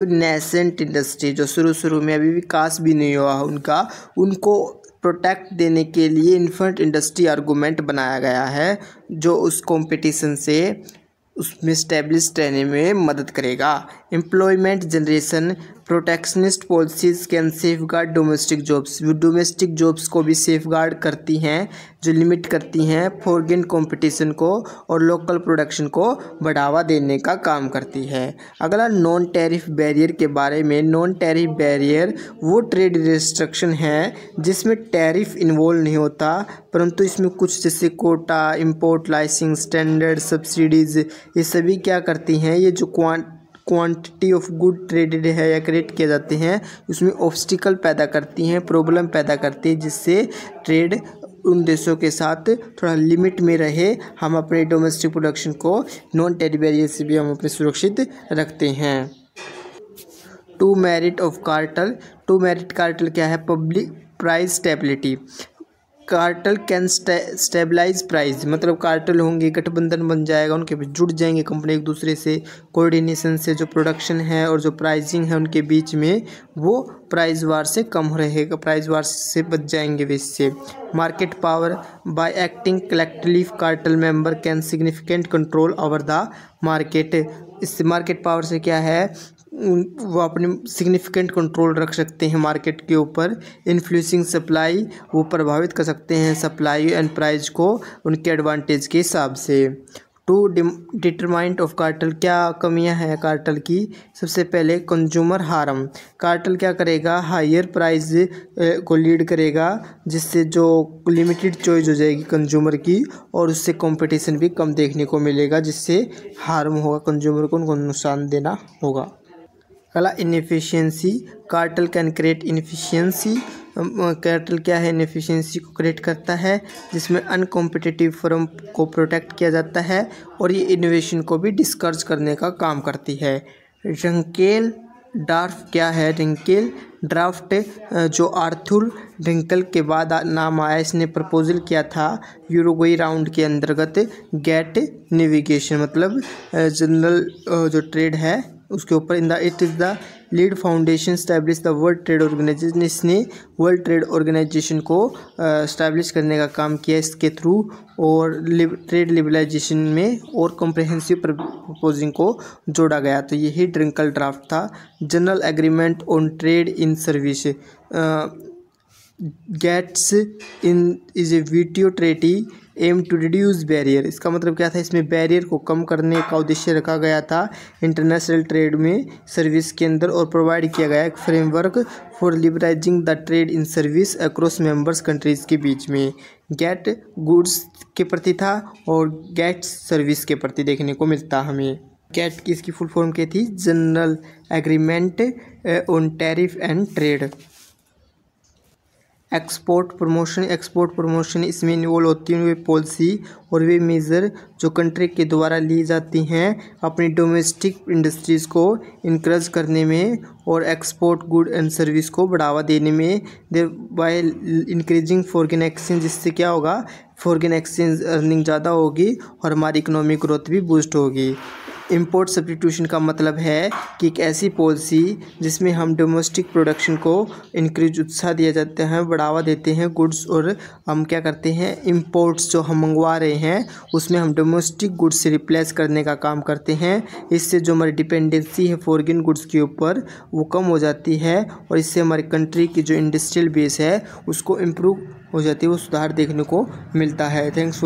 Nascent industry जो शुरू में अभी विकास भी नहीं हुआ उनको प्रोटेक्ट देने के लिए इन्फेंट इंडस्ट्री आर्गूमेंट बनाया गया है, जो उस कंपटीशन से उसमें स्टैब्लिश रहने में मदद करेगा। Employment generation protectionist policies can safe guard domestic jobs, वो डोमेस्टिक जॉब्स को भी सेफ गार्ड करती हैं, जो लिमिट करती हैं फॉरेन कंपटीशन को और लोकल प्रोडक्शन को बढ़ावा देने का काम करती है। अगला नॉन टैरिफ बैरियर के बारे में। नॉन टैरिफ बैरियर वो ट्रेड रिस्ट्रिक्शन है जिसमें टैरिफ इन्वॉल्व नहीं होता, परंतु इसमें कुछ जैसे quota, import licence, standard, subsidies, ये सभी क्या करती हैं, ये जो क्वांटिटी ऑफ गुड ट्रेडेड है या क्रिएट किए जाते हैं उसमें ऑब्स्टिकल पैदा करती हैं, प्रॉब्लम पैदा करती है, जिससे ट्रेड उन देशों के साथ थोड़ा लिमिट में रहे। हम अपने डोमेस्टिक प्रोडक्शन को नॉन टैरिफ बैरियर से भी हम अपने सुरक्षित रखते हैं। Two merit of cartel. Two merit cartel क्या है? Public price stability. Cartel can stabilise price, मतलब कार्टेल होंगे, गठबंधन बन जाएगा, उनके बीच जुड़ जाएंगे कंपनी एक दूसरे से, कोऑर्डिनेशन से जो प्रोडक्शन है और जो प्राइसिंग है उनके बीच में वो प्राइस वार से कम रहेगा, प्राइस वार से बच जाएंगे वे इससे। Market power. Bye acting collectively cartel member can significant control over the market. इससे मार्केट पावर से क्या है, वो अपने सिग्निफिकेंट कंट्रोल रख सकते हैं मार्केट के ऊपर। इन्फ्लुएंसिंग सप्लाई, वो प्रभावित कर सकते हैं सप्लाई एंड प्राइस को उनके एडवांटेज के हिसाब से। टू डिटरमाइंट ऑफ कार्टेल, क्या कमियां हैं कार्टेल की? सबसे पहले कंज्यूमर हार्म। कार्टेल क्या करेगा? हायर प्राइस को लीड करेगा, जिससे जो लिमिटेड चॉइस हो जाएगी कंज्यूमर की और उससे कंपटीशन भी कम देखने को मिलेगा, जिससे हार्म होगा कंज्यूमर को, उनको नुकसान देना होगा। अगला inefficiency. Cartel can create inefficiency. Cartel क्या है? इनएफिशिएंसी को क्रिएट करता है, जिसमें अनकॉम्पिटिटिव फर्म को प्रोटेक्ट किया जाता है और ये इनोवेशन को भी डिस्करेज करने का काम करती है। रंकेल ड्राफ्ट क्या है? रंकेल ड्राफ्ट जो आर्थर रंकेल के बाद नाम आया, इसने प्रपोजल किया था यूरुग्वे राउंड के अंतर्गत गेट नेविगेशन, मतलब जनरल जो ट्रेड है उसके ऊपर। It is the lead foundation establish the world trade organisation. इसने वर्ल्ड ट्रेड ऑर्गेनाइजेशन को स्टैब्लिश करने का काम किया इसके थ्रू, और ट्रेड लिबरलाइजेशन में और कॉम्प्रहेंसिव प्रपोजिंग को जोड़ा गया। तो यही रंकेल ड्राफ्ट था। General agreement on trade in service GATS in is a वीटियो treaty aim to reduce barrier. इसका मतलब क्या था? इसमें बैरियर को कम करने का उद्देश्य रखा गया था इंटरनेशनल ट्रेड में सर्विस के अंदर, और प्रोवाइड किया गया एक framework for liberalising the trade in service across members countries के बीच में। गेट गुड्स के प्रति था और गेट सर्विस के प्रति देखने को मिलता हमें। गेट की इसकी फुल फॉर्म क्या थी? General agreement on tariff and trade. Export promotion इसमें इन्वॉल्व होती है वे पॉलिसी और वे मेजर जो कंट्री के द्वारा ली जाती हैं अपनी डोमेस्टिक इंडस्ट्रीज़ को इनकरेज करने में और एक्सपोर्ट गुड एंड सर्विस को बढ़ावा देने में, बाय इंक्रीजिंग फॉरेन एक्सचेंज। जिससे क्या होगा? फॉरेन एक्सचेंज अर्निंग ज़्यादा होगी और हमारी इकोनॉमिक ग्रोथ भी बूस्ट होगी। इंपोर्ट सब्स्टिट्यूशन का मतलब है कि एक ऐसी पॉलिसी जिसमें हम डोमेस्टिक प्रोडक्शन को इंक्रीज उत्साह दिया जाता है, बढ़ावा देते हैं गुड्स, और हम क्या करते हैं इंपोर्ट्स जो हम मंगवा रहे हैं उसमें हम डोमेस्टिक गुड्स से रिप्लेस करने का काम करते हैं। इससे जो हमारी डिपेंडेंसी है फॉरेन गुड्स के ऊपर वो कम हो जाती है, और इससे हमारी कंट्री की जो इंडस्ट्रियल बेस है उसको इम्प्रूव हो जाती है, वो सुधार देखने को मिलता है। Thanks for